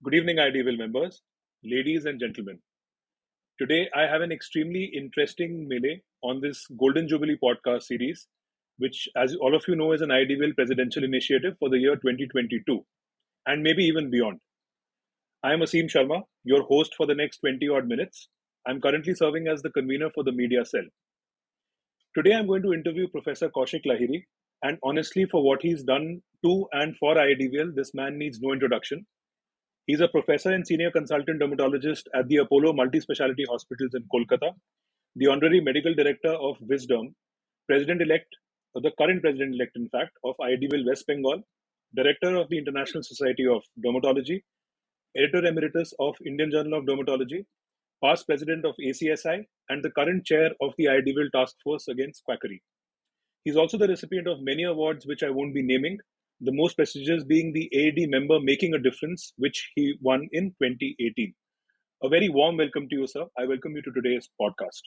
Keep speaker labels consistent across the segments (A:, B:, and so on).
A: Good evening, IADVL members, ladies and gentlemen. Today, I have an extremely interesting melee on this Golden Jubilee podcast series, which, as all of you know, is an IADVL presidential initiative for the year 2022 and maybe even beyond. I am Aseem Sharma, your host for the next 20 odd minutes. I'm currently serving as the convener for the media cell. Today, I'm going to interview Professor Koushik Lahiri, and honestly, for what he's done to and for IADVL, this man needs no introduction. He's a professor and senior consultant dermatologist at the Apollo Multi-Speciality Hospitals in Kolkata, the honorary medical director of Wisdom, president-elect, or the current president-elect, in fact, of IADVL West Bengal, director of the International Society of Dermatology, editor emeritus of Indian Journal of Dermatology, past president of ACSI, and the current chair of the IADVL Task Force Against Quackery. He's also the recipient of many awards, which I won't be naming, the most prestigious being the AAD member Making a Difference, which he won in 2018. A very warm welcome to you, sir. I welcome you to today's podcast.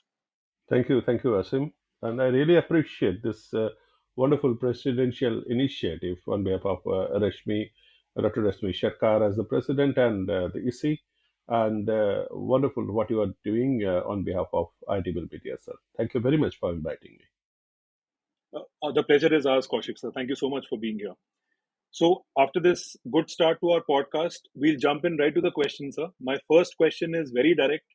B: Thank you, Asim. And I really appreciate this wonderful presidential initiative on behalf of Dr. Rashmi Sharkar as the president and the EC. And wonderful what you are doing on behalf of IDBL Media, sir. Thank you very much for inviting me.
A: The pleasure is ours, Kaushik, sir. Thank you so much for being here. So, after this good start to our podcast, we'll jump in right to the question, sir. My first question is very direct,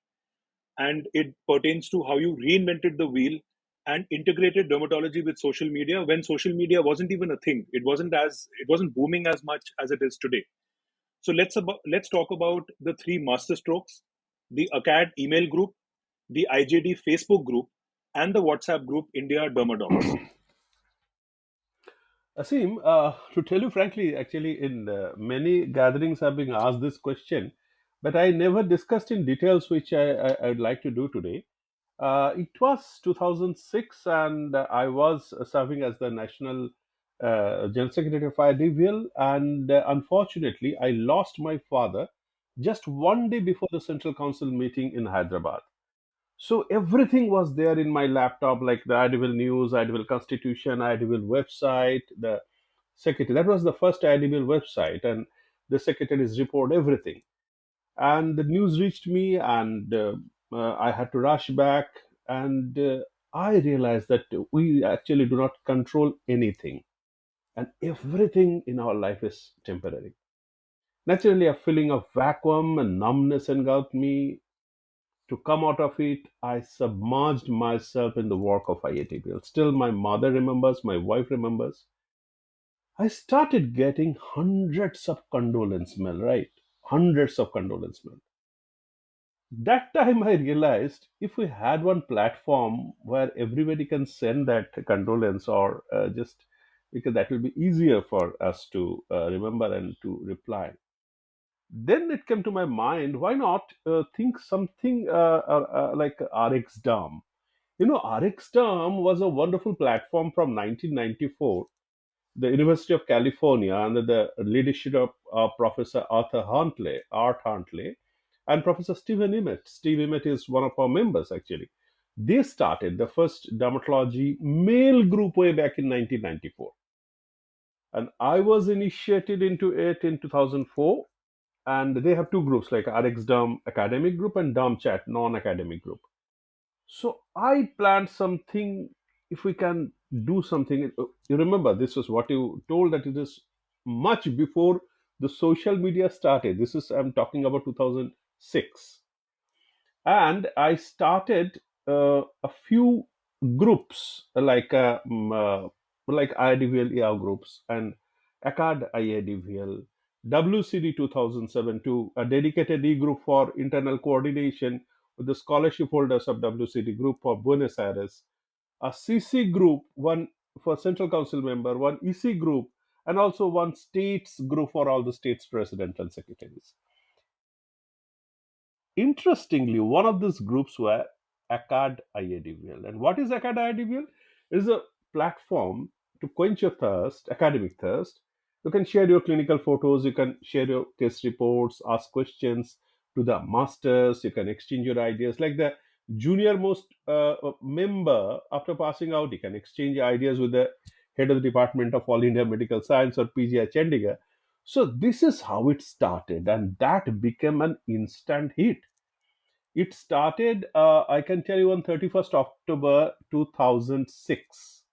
A: and it pertains to how you reinvented the wheel and integrated dermatology with social media when social media wasn't even a thing. It wasn't booming as much as it is today. So let's talk about the three master strokes: the ACAD email group, the IJD Facebook group, and the WhatsApp group India Dermadocs.
B: Asim, to tell you frankly, actually, in many gatherings I've been asked this question, but I never discussed in details, which I'd like to do today. It was 2006, and I was serving as the National General Secretary of IDVL. And unfortunately, I lost my father just one day before the Central Council meeting in Hyderabad. So everything was there in my laptop, like the IDVL News, IDVL Constitution, IDVL website, the secretary. That was the first IDVL website, and the secretary's report, everything. And the news reached me, and I had to rush back. And I realized that we actually do not control anything, and everything in our life is temporary. Naturally, a feeling of vacuum and numbness engulfed me. To come out of it, I submerged myself in the work of IATPL. Still, my mother remembers, my wife remembers. I started getting hundreds of condolence mail, right? Hundreds of condolence mail. That time I realized if we had one platform where everybody can send that condolence, or just because that will be easier for us to remember and to reply. Then it came to my mind, why not think something like RxDerm? You know, RxDerm was a wonderful platform from 1994. The University of California, under the leadership of Professor Art Huntley, and Professor Stephen Emmett. Steve Emmett is one of our members, actually. They started the first dermatology male group way back in 1994. And I was initiated into it in 2004. And they have two groups, like RxDerm academic group and DermChat non-academic group. So I planned something. If we can do something, you remember this was what you told, that it is much before the social media started. This is, I'm talking about 2006. And I started a few groups like IADVL groups and ACAD IADVL, WCD 2007 a dedicated e-group for internal coordination with the scholarship holders of WCD group for Buenos Aires, a CC group, one for Central Council member, one EC group, and also one states group for all the states president and secretaries. Interestingly, one of these groups were ACAD IADVL. And what is ACAD IADVL? It is a platform to quench your thirst, academic thirst. You can share your clinical photos, you can share your case reports, ask questions to the masters, you can exchange your ideas. Like the junior most member, after passing out, you can exchange ideas with the head of the Department of All India Medical Science or PGI Chandigarh. So this is how it started, and that became an instant hit. It started, I can tell you, on 31st October 2006.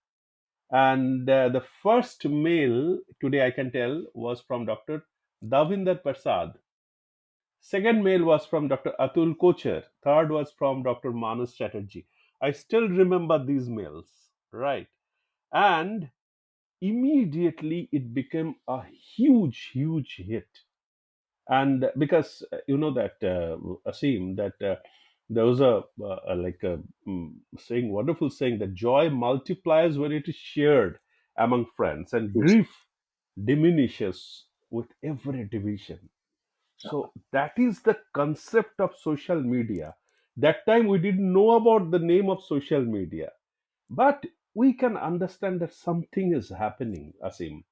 B: And the first mail today, I can tell, was from Dr. Davinder Prasad. Second mail was from Dr. Atul Kochar. Third was from Dr. Manus Chatterjee. I still remember these mails, right? And immediately it became a huge, huge hit. And because you know that, Asim, that there was saying, wonderful saying, that joy multiplies when it is shared among friends, and
A: True, sir.
B: grief diminishes with every division. So that is the concept of social media. That time we didn't know about the name of social media, but we can understand that something is happening, Asim,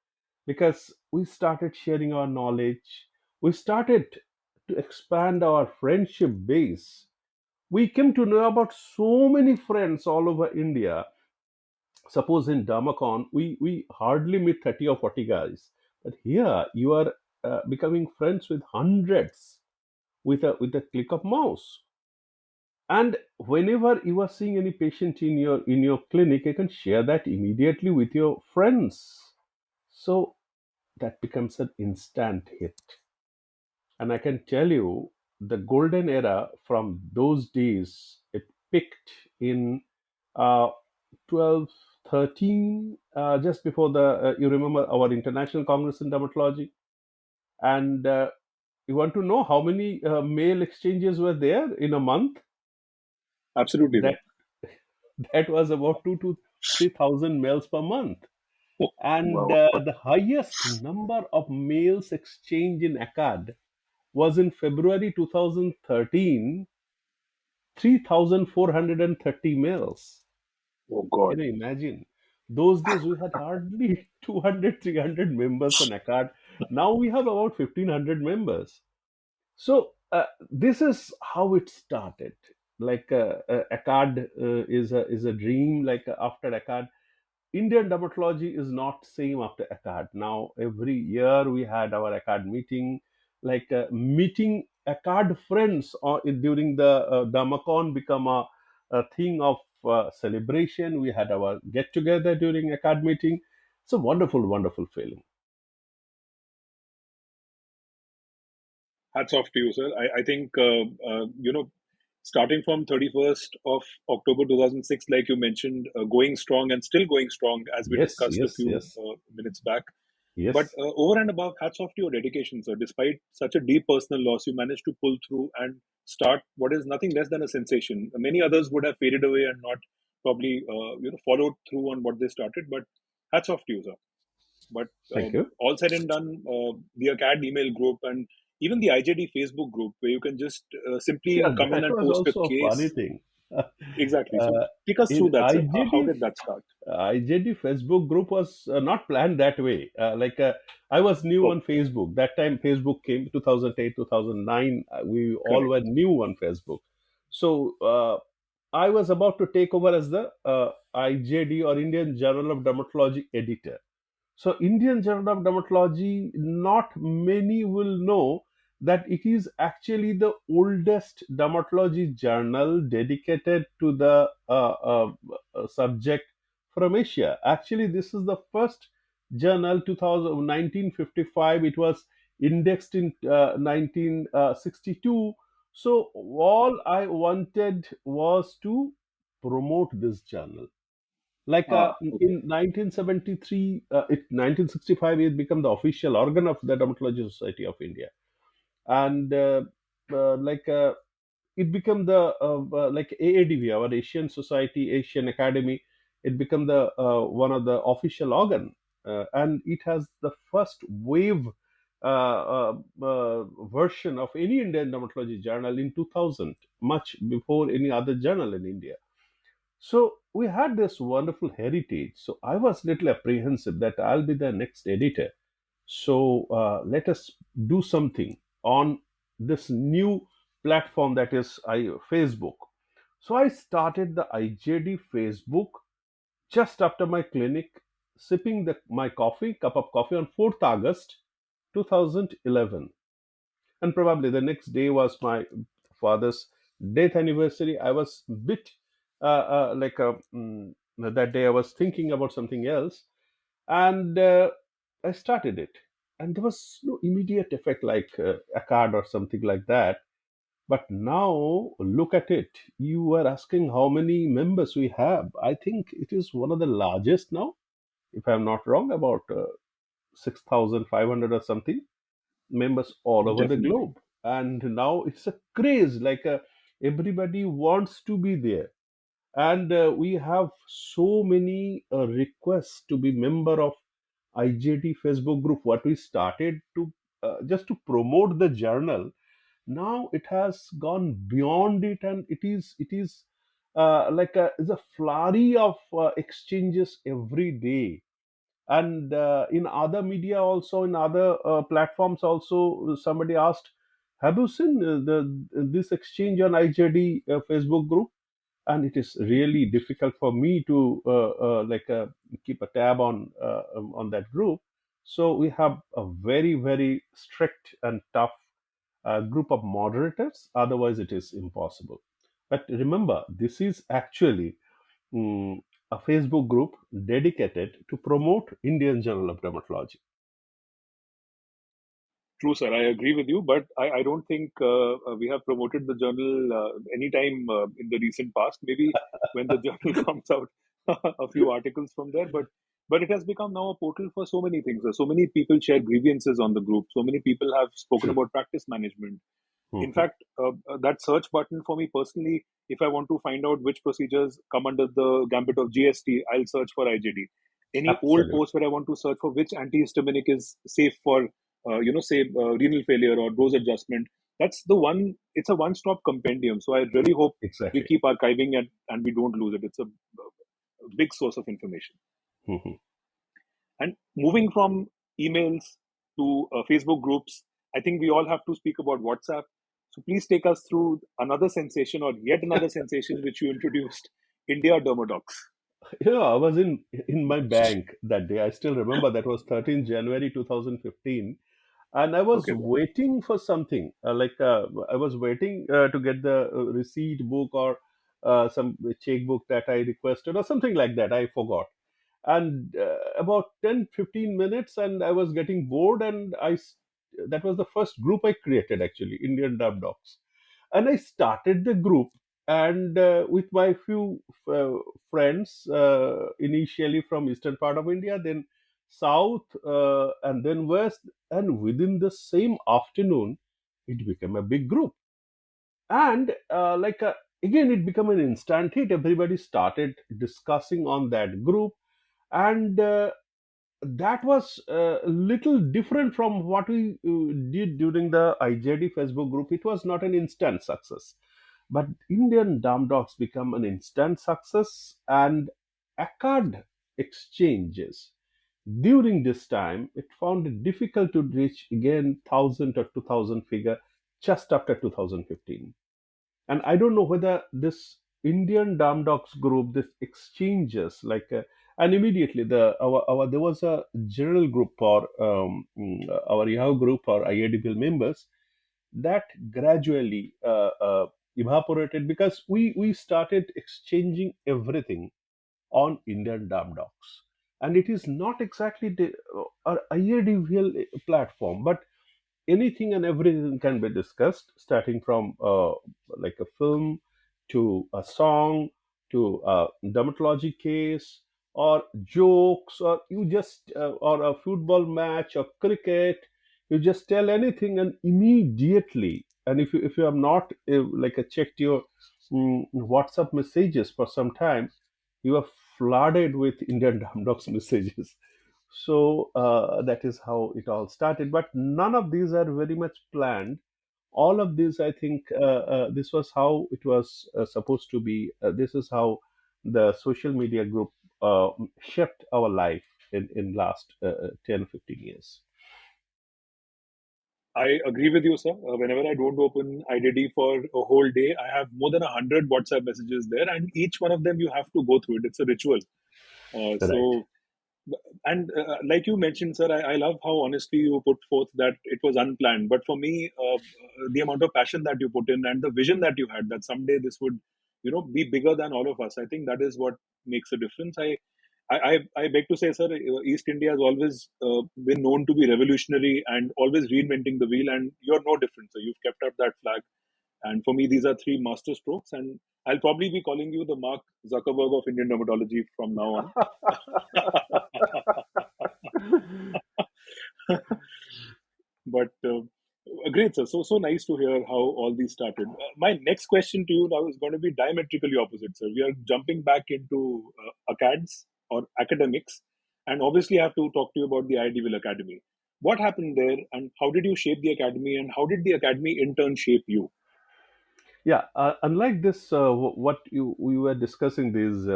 B: because we started sharing our knowledge. We started to expand our friendship base. We came to know about so many friends all over India. Suppose in Dermacon, we hardly meet 30 or 40 guys. But here you are becoming friends with hundreds with a click of mouse. And whenever you are seeing any patient in your clinic, you can share that immediately with your friends. So that becomes an instant hit. And I can tell you, the golden era from those days, it peaked in uh, 12, 13, just before the, you remember our International Congress in Dermatology. And you want to know how many mail exchanges were there in a month?
A: Absolutely, sir.
B: That that was about 2 to 3,000 mails per month. And
A: Wow.
B: the highest number of mails exchanged in ACAD was in February 2013, 3,430 mails.
A: Oh God.
B: Can you imagine? Those days we had hardly 200, 300 members on ACAD. Now we have about 1,500 members. So this is how it started. Like ACAD is a dream. Like after ACAD, Indian dermatology is not same after ACAD. Now every year we had our ACAD meeting, like meeting ACAD friends during the DERMACON become a thing of celebration. We had our get together during ACAD meeting. It's a wonderful, wonderful feeling.
A: Hats off to you, sir. I think, starting from 31st of October 2006, like you mentioned, going strong and still going strong, as we
B: Yes,
A: discussed a
B: yes,
A: few
B: yes,
A: minutes back. But
B: yes.
A: over and above, hats off to your dedication, sir. Despite such a deep personal loss, you managed to pull through and start what is nothing less than a sensation. Many others would have faded away and not probably, followed through on what they started. But hats off to you, sir. But
B: Thank you.
A: all said and done, the ACAD email group and even the IJD Facebook group, where you can just simply
B: Yeah,
A: come in
B: that
A: and
B: was
A: post a
B: also a funny
A: case.
B: thing.
A: Exactly. So
B: uh,
A: take us
B: in
A: through that, sir. How
B: IJD
A: did that start?
B: IJD Facebook group was not planned that way. I was new
A: Oh,
B: on Facebook. That time Facebook came 2008, 2009. We all
A: correct.
B: were new on Facebook. So I was about to take over as the IJD, or Indian Journal of Dermatology editor. So, Indian Journal of Dermatology, not many will know that it is actually the oldest dermatology journal dedicated to the subject from Asia. Actually, this is the first journal, 1955. It was indexed in 1962. So, all I wanted was to promote this journal. Like
A: Okay.
B: in 1973, 1965, it became the official organ of the Dermatology Society of India. And like it became the like AADV, our Asian Society, Asian Academy. It became the one of the official organ, and it has the first wave version of any Indian dermatology journal in 2000, much before any other journal in India. So we had this wonderful heritage. So I was little apprehensive that I'll be the next editor. So let us do something on this new platform, that is Facebook. So I started the IJD Facebook just after my clinic, sipping my coffee, cup of coffee, on 4th August 2011, and probably the next day was my father's death anniversary. I was bit that day I was thinking about something else, and I started it, and there was no immediate effect like a card or something like that. But now look at it. You were asking how many members we have. I think it is one of the largest now, if I'm not wrong, about 6,500 or something members all over the
A: Definitely.
B: globe. And now it's a craze, everybody wants to be there. And we have so many requests to be member of IJT Facebook group. What we started to just to promote the journal, now it has gone beyond it, and it is it's a flurry of exchanges every day. And in other media also, in other platforms also, somebody asked, have you seen the this exchange on IJD Facebook group? And it is really difficult for me to keep a tab on that group. So we have a very very strict and tough group of moderators, otherwise it is impossible. But remember, this is actually a Facebook group dedicated to promote Indian Journal of Dermatology.
A: True, sir. I agree with you, but I don't think we have promoted the journal anytime in the recent past. Maybe when the journal comes out, a few articles from there. But it has become now a portal for so many things. So many people share grievances on the group. So many people have spoken
B: True.
A: about practice management. In
B: Mhm.
A: fact, that search button for me personally, if I want to find out which procedures come under the gambit of GST, I'll search for IJD. Any old
B: Absolutely.
A: post where I want to search for which antihistaminic is safe for, say, renal failure or dose adjustment, that's the one. It's a one-stop compendium. So I really hope we
B: Exactly.
A: keep archiving it and we don't lose it. It's a big source of information.
B: Mhm.
A: And moving from emails to Facebook groups, I think we all have to speak about WhatsApp. So please take us through another sensation or yet another sensation which you introduced, India Dermadocs.
B: I was in my bank that day. I still remember that was 13th January 2015, and I was
A: Okay.
B: waiting for something. I was waiting to get the receipt book or some checkbook that I requested or something like that. I forgot. And about 10-15 minutes, and I was getting bored, and that was the first group I created, actually, Indian Dub Dogs. And I started the group, and with my few uh, friends, initially from eastern part of India, then south, and then west. And within the same afternoon, it became a big group. And again, it became an instant hit. Everybody started discussing on that group. And that was a little different from what we did during the IJD Facebook group. It was not an instant success, but Indian Dam Dogs become an instant success, and ACAD exchanges during this time, it found it difficult to reach again 1,000 or 2,000 figure just after 2015. And I don't know whether this Indian Dam Dogs group, this exchanges, and immediately our there was a general group for our Yahoo group for IADVL members that gradually evaporated, because we started exchanging everything on Indian Dam Dogs. And it is not exactly the IADVL platform, but anything and everything can be discussed, starting from like a film to a song to a dermatology case or jokes, or you just or a football match or cricket. You just tell anything, and immediately, and if you have not checked your WhatsApp messages for some time, you are flooded with Indian Dogs messages. So that is how it all started. But none of these are very much planned. All of these, I think, this was how it was supposed to be. This is how the social media group shaped our life in last 10, 15 years.
A: I agree with you, sir. Whenever I don't open IDD for a whole day, I have more than 100 WhatsApp messages there, and each one of them you have to go through it. It's a ritual.
B: Right.
A: So And like you mentioned, sir, I love how honestly you put forth that it was unplanned. But for me, the amount of passion that you put in and the vision that you had that someday this would, be bigger than all of us. I think that is what makes a difference. I beg to say, sir, East India has always been known to be revolutionary and always reinventing the wheel, and you're no different. So you've kept up that flag. And for me, these are three master strokes, and I'll probably be calling you the Mark Zuckerberg of Indian dermatology from now on. But great, sir. So nice to hear how all these started. My next question to you now is going to be diametrically opposite, sir. We are jumping back into ACADs or academics, and obviously I have to talk to you about the IADVL Academy. What happened there, and how did you shape the academy, and how did the academy in turn shape you?
B: Yeah, unlike this, what you we were discussing these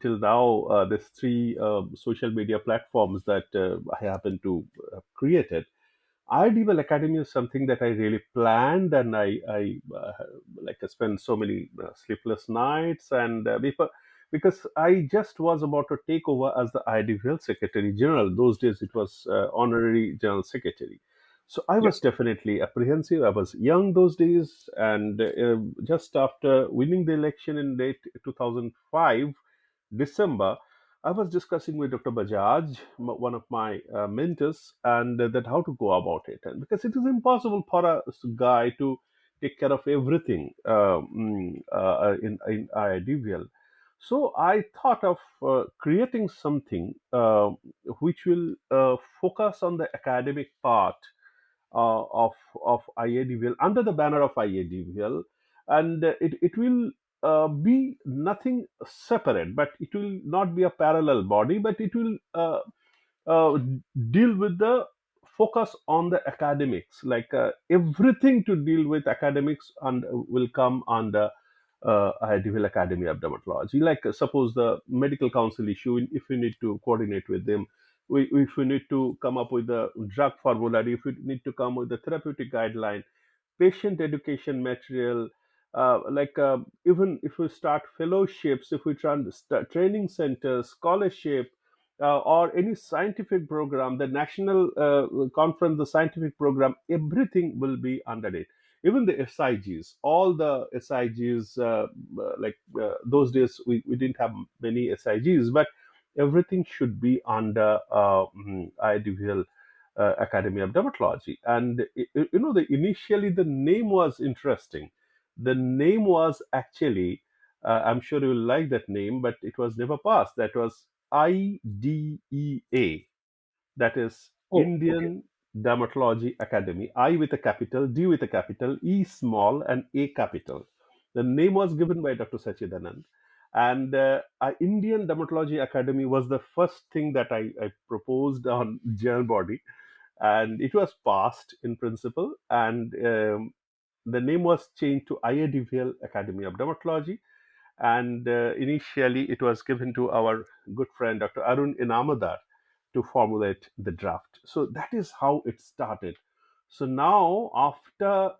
B: till now, these three social media platforms that I happen to have created. IADVL Academy is something that I really planned, and I like I spent so many sleepless nights, and because I just was about to take over as the IADVL Secretary General. Those days it was honorary General Secretary. So I was
A: Yes, sir.
B: definitely apprehensive. I was young those days, and just after winning the election in late 2005, December, I was discussing with Dr. Bajaj, one of my mentors, and that how to go about it. And because it is impossible for a guy to take care of everything in IIDVL. So I thought of creating something which will focus on the academic part of IADVL under the banner of IADVL, and it will be nothing separate, but it will not be a parallel body, but it will uh, deal with the focus on the academics, like everything to deal with academics and will come under IADVL Academy of Dermatology. Like suppose the medical council issue, if we need to coordinate with them, if we need to come up with the drug formulary, if we need to come with the therapeutic guideline, patient education material, even if we start fellowships, if we try and start training centers, scholarship, or any scientific program, the national conference, the scientific program, everything will be under it. Even the SIGs, all the SIGs, those days we didn't have many SIGs, but everything should be under IDVL Academy of Dermatology. And initially the name was interesting. The name was actually, I'm sure you will like that name, but it was never passed. That was IDEA, that is
A: Oh, okay.
B: Indian Dermatology Academy. I with a capital, D with a capital, E small, and A capital. The name was given by Dr. Sachidanand. And Indian Dermatology Academy was the first thing that I proposed on general body, and it was passed in principle. And the name was changed to IADVL Academy of Dermatology, and initially it was given to our good friend Dr. Arun Inamadar to formulate the draft. So that is how it started. So now, after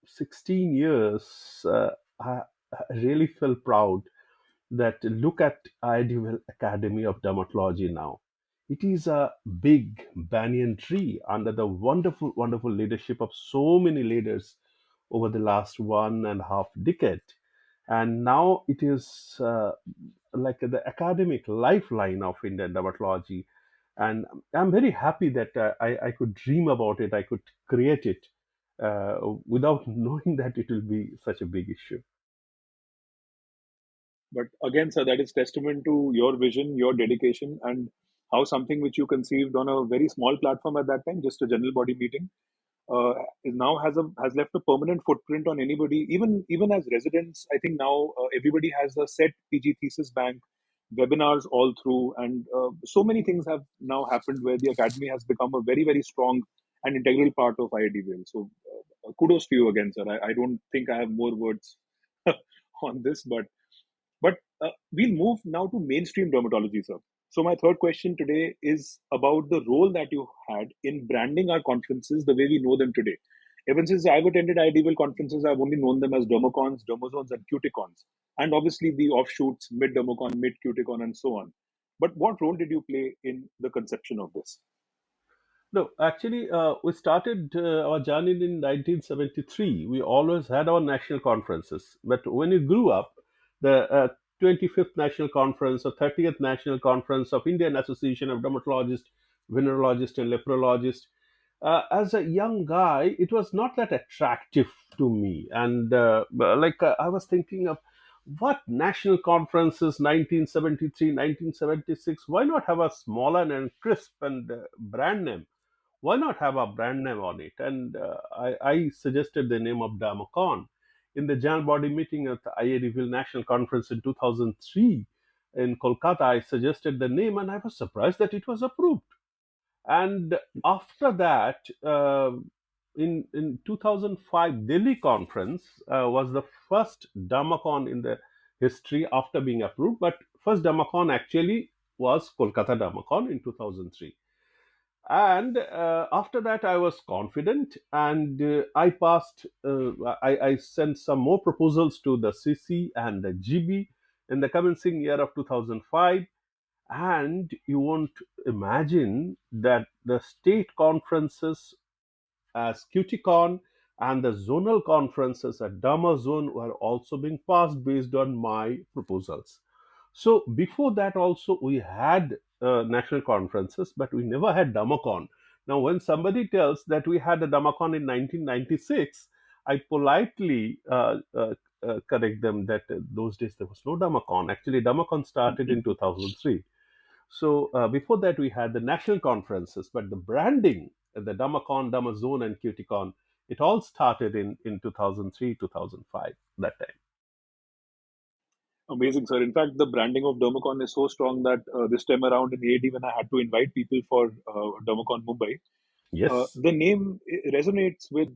B: 16 years, I really feel proud that look at IDVL Academy of Dermatology now. It is a big banyan tree under the wonderful, wonderful leadership of so many leaders over the last 1.5 decade. And now it is like the academic lifeline of Indian dermatology. And I'm very happy that I could dream about it, I could create it without knowing that it will be such a big issue.
A: But again, sir, that is testament to your vision, your dedication, and how something which you conceived on a very small platform at that time, just a general body meeting, now has left a permanent footprint on anybody. Even as residents, I think now everybody has a set PG thesis bank, webinars all through, and so many things have now happened where the academy has become a very strong and integral part of IADVL. So kudos to you again, sir. I don't think I have more words on this, but we'll move now to mainstream dermatology, sir. So my third question today is about the role that you had in branding our conferences the way we know them today. Ever since I've attended IDVL conferences, I've only known them as DERMACONs, DERMAZONEs, and CUTICONs, and obviously the offshoots, mid DERMACON, mid CUTICON, and so on. But what role did you play in the conception of this?
B: No, actually, we started our journey in 1973. We always had our national conferences. But when you grew up, the 25th National Conference or 30th National Conference of Indian Association of Dermatologists, Venerologists, and Leprologists, as a young guy, it was not that attractive to me. And I was thinking of what national conferences 1973, 1976, why not have a smaller and crisp and brand name? Why not have a brand name on it? And I suggested the name of DERMACON. In the General Body meeting at the IADVL National Conference in 2003 in Kolkata, I suggested the name and I was surprised that it was approved. And after that, in 2005, Delhi conference was the first DERMACON in the history after being approved. But first DERMACON actually was Kolkata DERMACON in 2003. And after that I was confident, and I passed I sent some more proposals to the CC and the GB in the commencing year of 2005. And you won't imagine that the state conferences as CUTICON and the zonal conferences at DERMAZONE were also being passed based on my proposals. So before that also we had national conferences, but we never had DERMACON. Now, when somebody tells that we had a DERMACON in 1996, I politely correct them that those days there was no DERMACON. Actually, DERMACON started in 2003. So before that, we had the national conferences, but the branding, the DERMACON, DERMAZONE, and CUTICON, it all started in 2003, 2005, that time.
A: Amazing, sir. In fact, the branding of Dermacon is so strong that this time around in AD, when I had to invite people for Dermacon Mumbai,
B: Yes,
A: the name resonates with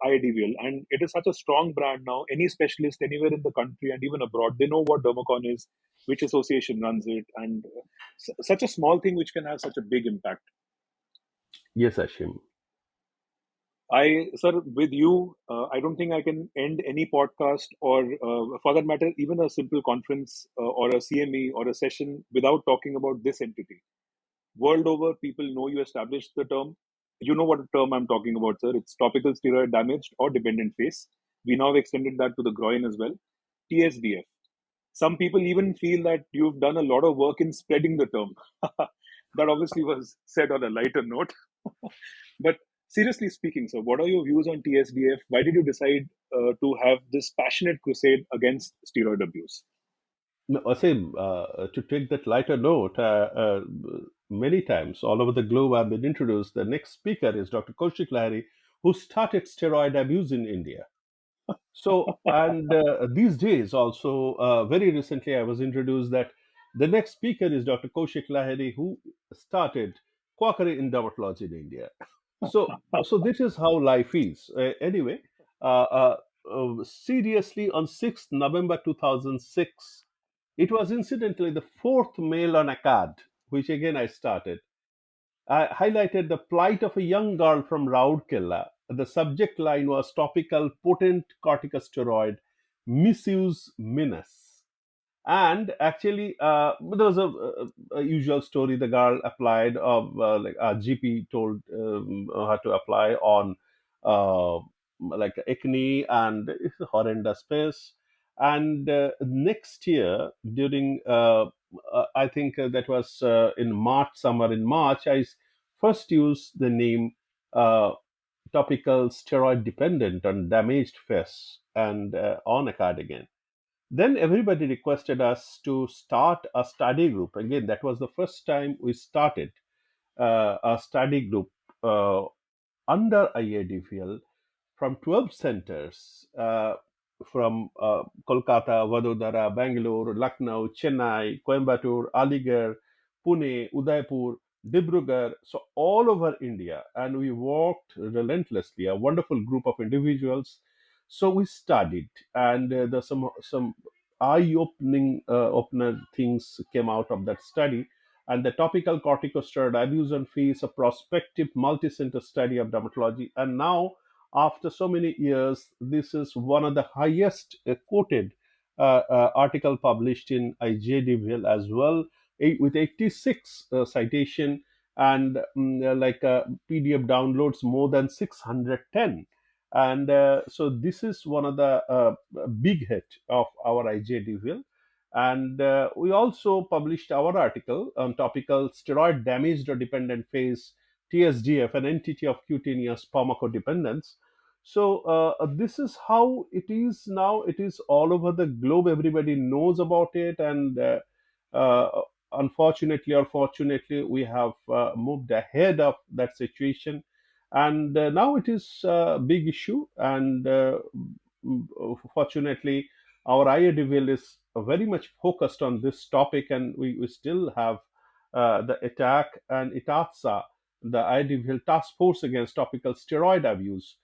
A: IADVL, and it is such a strong brand now. Any specialist anywhere in the country and even abroad, they know what Dermacon is, which association runs it, and such a small thing which can have such a big impact.
B: yes, Ashim.
A: Sir, with you, I don't think I can end any podcast or, for that matter, even a simple conference or a CME or a session without talking about this entity. World over, people know you established the term. You know what term I'm talking about, sir. It's topical steroid damaged or dependent face. We now have extended that to the groin as well. TSDF. Some people even feel that you've done a lot of work in spreading the term. That obviously was said on a lighter note. But seriously speaking, sir, what are your views on TSDF? Why did you decide to have this passionate crusade against steroid abuse?
B: No, Asim, to take that lighter note, many times all over the globe I've been introduced. The next speaker is Dr. Koushik Lahiri, who started steroid abuse in India. So, and these days also, very recently, I was introduced that the next speaker is Dr. Koushik Lahiri, who started quackery in dermatology in India. So this is how life is. Anyway, seriously, on 6th November 2006, it was incidentally the fourth mail on ACAD, which again I started. I highlighted the plight of a young girl from Raurkela. The subject line was topical potent corticosteroid misuse menace. And actually, there was a usual story. The girl applied, of like a GP told her to apply on like acne, and it's a horrendous space. And next year, during I think that was in March, somewhere in March, first used the name topical steroid dependent on damaged face and on a card again. Then everybody requested us to start a study group. Again, that was the first time we started a study group under IADVL from 12 centers from Kolkata, Vadodara, Bangalore, Lucknow, Chennai, Coimbatore, Aligarh, Pune, Udaipur, Dibrugarh, so all over India. And we worked relentlessly, a wonderful group of individuals. So we studied, and there's some eye-opening opener things came out of that study. And the topical corticosteroid abuse and face, a prospective multi-center study of dermatology. And now, after so many years, this is one of the highest quoted article published in IJDVL as well. with 86 citation and PDF downloads more than 610. And so this is one of the big hit of our IJDVL. And we also published our article on topical steroid damaged or dependent phase, TSDF, an entity of cutaneous pharmacodependence. So this is how it is now. It is all over the globe. Everybody knows about it, and uh, unfortunately or fortunately, we have moved ahead of that situation, and now it is a big issue. And fortunately, our IADVL is very much focused on this topic, and we still have the attack and ITATSA, the IADVL Task Force Against Topical Steroid Abuse,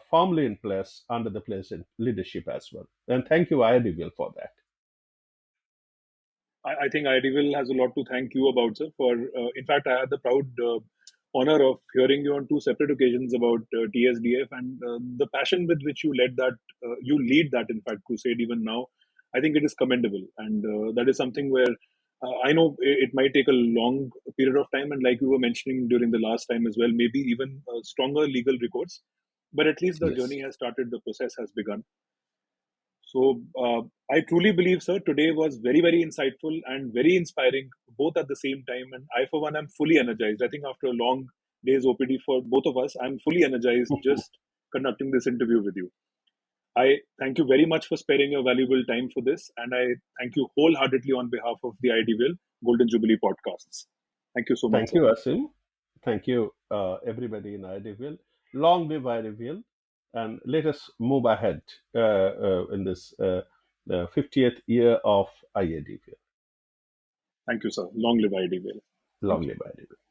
B: firmly in place under the present leadership as well. And thank you, IADVL, for that.
A: I think IDVL has a lot to thank you about, sir. For in fact, I had the proud honor of hearing you on two separate occasions about TSDF and the passion with which you led that. You lead that, in fact, crusade even now. I think it is commendable, and that is something where I know it might take a long period of time, and like you were mentioning during the last time as well, maybe even stronger legal recourse. But at least the
B: Yes.
A: journey has started, the process has begun. So I truly believe, sir, today was very, very insightful and very inspiring, both at the same time. And I, for one, am fully energized. I think after a long day's OPD for both of us, I'm fully energized just conducting this interview with you. I thank you very much for sparing your valuable time for this. And I thank you wholeheartedly on behalf of the IDVL Golden Jubilee podcasts. Thank you so much,
B: Thank
A: sir.
B: you, Asim. Thank you, everybody in IADVL. Long live IADVL, and let us move ahead in this the 50th year of IADVL.
A: Thank you, sir. Long live IDVL.
B: Long
A: Thank you.
B: live IADVL.